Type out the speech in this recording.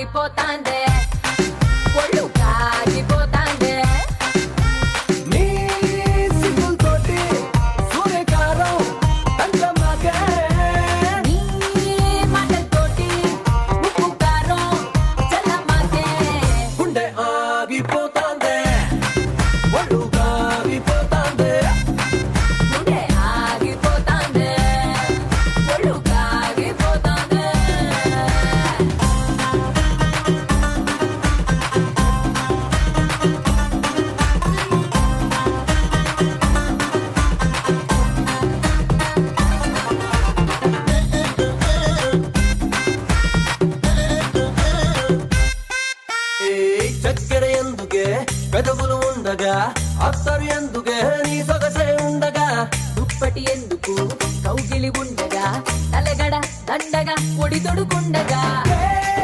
ఆగిపోతాందే ఒళ్ళు కాగిపోతాందే నీ సిగ్గులతోటి సూర్యకారం తండ్రమాకే నీ మాటలతోటి ఉప్పు కారం చల్లమాకే గుండె ఆగిపోతాందే ఒళ్ళు కాగిపోతాందే గుండె ఆగిపోతాందే ఒళ్ళు కాగిపోతాందే ఈ చక్కెర ఎందుకే పెదవులు ఉండగా అత్తరు ఎందుకే నీ సొగసే ఉండగా దుప్పటి ఎందుకు కౌగిలి ఉండగా తలగడ దండగా ఒడి తొడుకుండగా ఏ